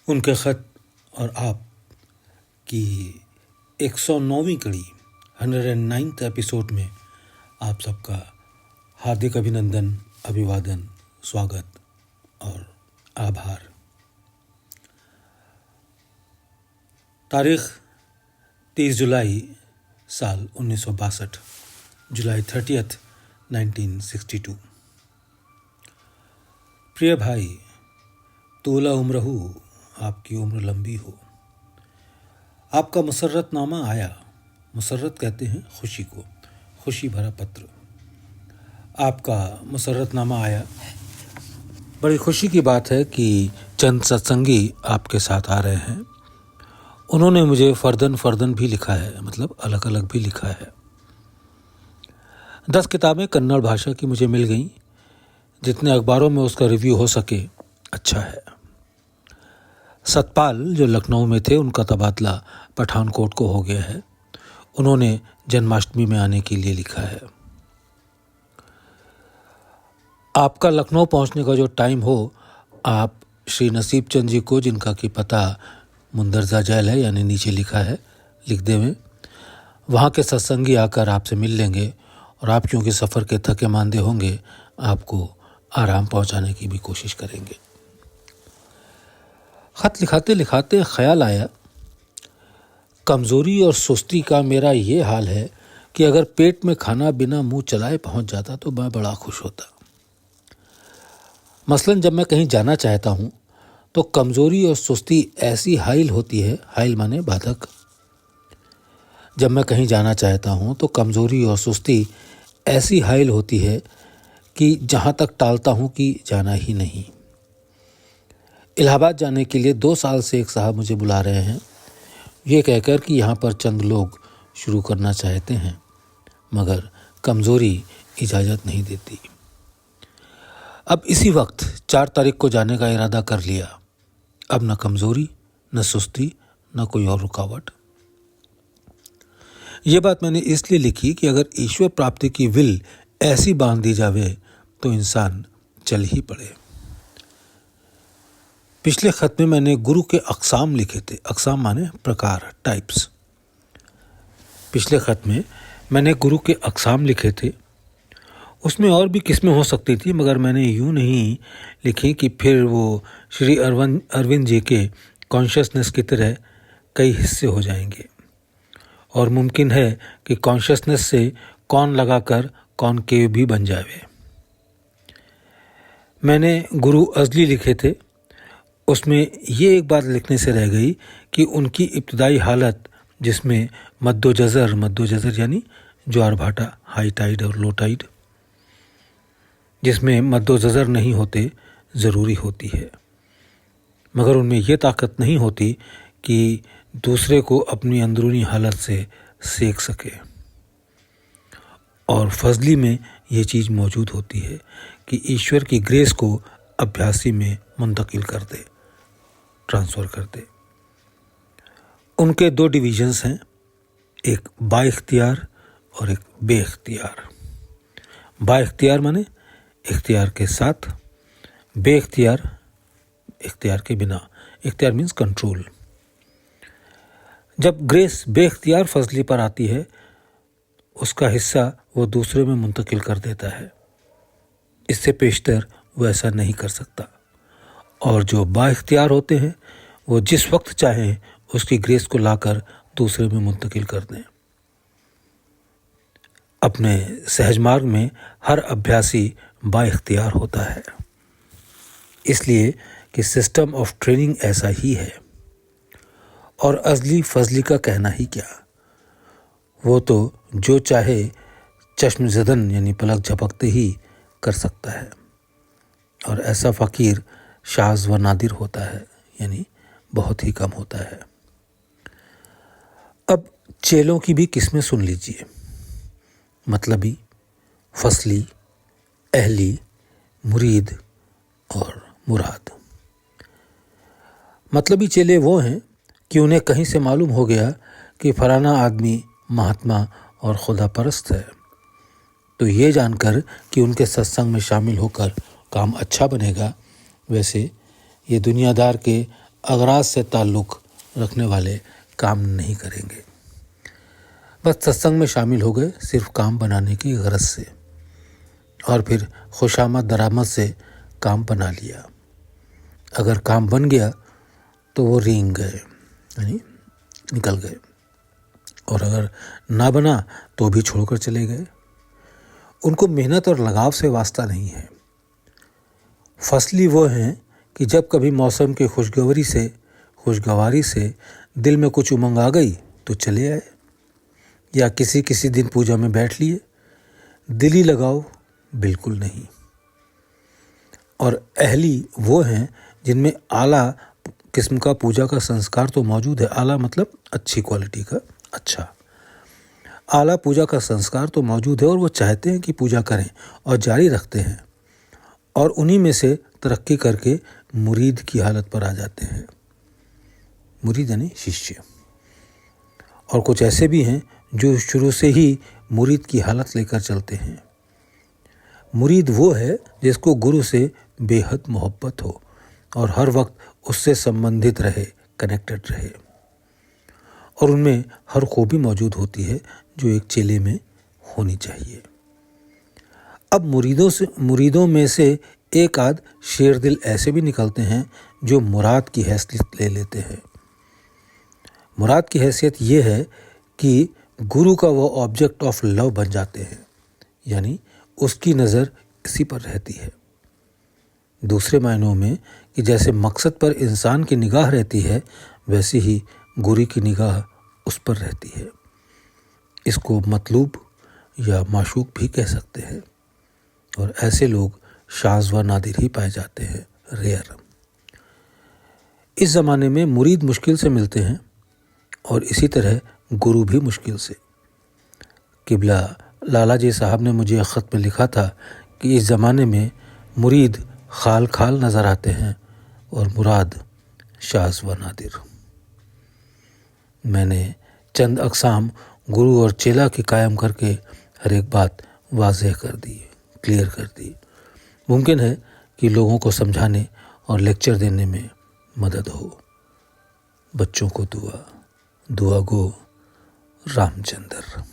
उनके ख़त और आप की 109वीं कड़ी 109th एपिसोड में आप सबका हार्दिक अभिनंदन, अभिवादन, स्वागत और आभार। तारीख़ 30 जुलाई साल 1962, जुलाई 30, 1962। प्रिय भाई, तूला उम्र हो, आपकी उम्र लंबी हो। आपका मुसर्रतनामा आया। मुसर्रत कहते हैं खुशी को, खुशी भरा पत्र। आपका मुसर्रतनामा आया। बड़ी खुशी की बात है कि चंद सत्संगी आपके साथ आ रहे हैं। उन्होंने मुझे फर्दन भी लिखा है, मतलब अलग अलग भी लिखा है। 10 किताबें कन्नड़ भाषा की मुझे मिल गईं। जितने अखबारों में उसका रिव्यू हो सके अच्छा है। सतपाल जो लखनऊ में थे, उनका तबादला पठानकोट को हो गया है। उन्होंने जन्माष्टमी में आने के लिए लिखा है। आपका लखनऊ पहुंचने का जो टाइम हो, आप श्री नसीब चंद जी को, जिनका कि पता मुंदरजा जेल है, यानी नीचे लिखा है, लिख देवें। वहाँ के सत्संगी आकर आपसे मिल लेंगे और आप क्योंकि सफ़र के थके मांदे होंगे, आपको आराम पहुँचाने की भी कोशिश करेंगे। ख़त लिखाते लिखाते ख्याल आया, कमज़ोरी और सुस्ती का मेरा ये हाल है कि अगर पेट में खाना बिना मुंह चलाए पहुंच जाता तो मैं बड़ा खुश होता। मसलन जब मैं कहीं जाना चाहता हूं तो कमज़ोरी और सुस्ती ऐसी हाइल होती है, हाइल माने बाधक। जब मैं कहीं जाना चाहता हूं तो कमज़ोरी और सुस्ती ऐसी हाइल होती है कि जहां तक टालता हूं कि जाना ही नहीं। इलाहाबाद जाने के लिए 2 साल से एक साहब मुझे बुला रहे हैं, ये कहकर कि यहाँ पर चंद लोग शुरू करना चाहते हैं, मगर कमज़ोरी इजाज़त नहीं देती। अब इसी वक्त 4 तारीख को जाने का इरादा कर लिया। अब न कमज़ोरी, न सुस्ती, न कोई और रुकावट। ये बात मैंने इसलिए लिखी कि अगर ईश्वर प्राप्ति की विल ऐसी बांध दी जावे तो इंसान चल ही पड़े। पिछले खत में मैंने गुरु के अक़साम लिखे थे। अक़साम माने प्रकार, टाइप्स। पिछले खत में मैंने गुरु के अक़साम लिखे थे। उसमें और भी किस्में हो सकती थी, मगर मैंने यूँ नहीं लिखी कि फिर वो श्री अरविंद जी के कॉन्शियसनेस की तरह कई हिस्से हो जाएंगे और मुमकिन है कि कॉन्शियसनेस से कौन लगाकर कॉनकेव भी बन जावे। मैंने गुरु अज़ली लिखे थे। उसमें ये एक बात लिखने से रह गई कि उनकी इब्तदाई हालत, जिसमें मद्दो जज़र यानी ज्वार भाटा, हाई टाइड और लो टाइड, जिसमें मद्दो जज़र नहीं होते, ज़रूरी होती है, मगर उनमें यह ताकत नहीं होती कि दूसरे को अपनी अंदरूनी हालत से सेक सके। और फजली में ये चीज़ मौजूद होती है कि ईश्वर की ग्रेस को अभ्यासी में मुंतकिल कर दे, ट्रांसफ़र कर दे। उनके 2 डिवीजन्स हैं, एक बाइख्तियार और एक बेख्तियार। बाइख्तियार माने इख्तियार के साथ, बेख्तियार इख्तियार के बिना। इख्तियार मीन्स कंट्रोल। जब ग्रेस बेख्तियार फजली पर आती है, उसका हिस्सा वो दूसरे में मुंतकिल कर देता है। इससे पेशतर वो ऐसा नहीं कर सकता। और जो बाइख्तियार होते हैं, वो जिस वक्त चाहें उसकी ग्रेस को लाकर दूसरे में मुंतकिल कर दें। अपने सहज मार्ग में हर अभ्यासी बाइख्तियार होता है, इसलिए कि सिस्टम ऑफ ट्रेनिंग ऐसा ही है। और अज़ली फजली का कहना ही क्या, वो तो जो चाहे चश्म ज़दन यानी पलक झपकते ही कर सकता है। और ऐसा फ़कीर शाज़ व नादिर होता है, यानी बहुत ही कम होता है। अब चेलों की भी किस्में सुन लीजिए। मतलबी, फसली, अहली, मुरीद और मुराद। मतलबी चेले वो हैं कि उन्हें कहीं से मालूम हो गया कि फलाना आदमी महात्मा और खुदा परस्त है, तो ये जानकर कि उनके सत्संग में शामिल होकर काम अच्छा बनेगा, वैसे ये दुनियादार के अगराज से ताल्लुक़ रखने वाले काम नहीं करेंगे। बस सत्संग में शामिल हो गए सिर्फ काम बनाने की गरज से, और फिर खुशामद दरामद से काम बना लिया। अगर काम बन गया तो वो रेंग गए, यानी निकल गए, और अगर ना बना तो भी छोड़कर चले गए। उनको मेहनत और लगाव से वास्ता नहीं है। फसली वो हैं कि जब कभी मौसम की खुशगवारी से दिल में कुछ उमंग आ गई तो चले आए, या किसी दिन पूजा में बैठ लिए। दिली लगाव बिल्कुल नहीं। और अहली वो हैं जिनमें आला किस्म का पूजा का संस्कार तो मौजूद है। आला मतलब अच्छी क्वालिटी का, अच्छा आला पूजा का संस्कार तो मौजूद है, और वो चाहते हैं कि पूजा करें और जारी रखते हैं, और उन्हीं में से तरक्की करके मुरीद की हालत पर आ जाते हैं। मुरीद यानी शिष्य। और कुछ ऐसे भी हैं जो शुरू से ही मुरीद की हालत लेकर चलते हैं। मुरीद वो है जिसको गुरु से बेहद मोहब्बत हो और हर वक्त उससे संबंधित रहे, कनेक्टेड रहे, और उनमें हर खूबी मौजूद होती है जो एक चेले में होनी चाहिए। अब मुरीदों में से एक आध शेरदिल ऐसे भी निकलते हैं जो मुराद की हैसियत ले लेते हैं। मुराद की हैसियत ये है कि गुरु का वो ऑब्जेक्ट ऑफ लव बन जाते हैं, यानी उसकी नज़र इसी पर रहती है। दूसरे मायनों में कि जैसे मकसद पर इंसान की निगाह रहती है, वैसे ही गुरु की निगाह उस पर रहती है। इसको मतलूब या माशूक भी कह सकते हैं, और ऐसे लोग शाज़ व नादिर ही पाए जाते हैं, रेयर। इस ज़माने में मुरीद मुश्किल से मिलते हैं, और इसी तरह गुरु भी मुश्किल से। किबला लाला जी साहब ने मुझे ख़त में लिखा था कि इस ज़माने में मुरीद खाल खाल नज़र आते हैं और मुराद शाज़ व नादिर। मैंने चंद अक़साम गुरु और चेला की कायम करके हर एक बात वाज़ेह कर दी, क्लियर कर दी। मुमकिन है कि लोगों को समझाने और लेक्चर देने में मदद हो। बच्चों को दुआ गो रामचंद्र।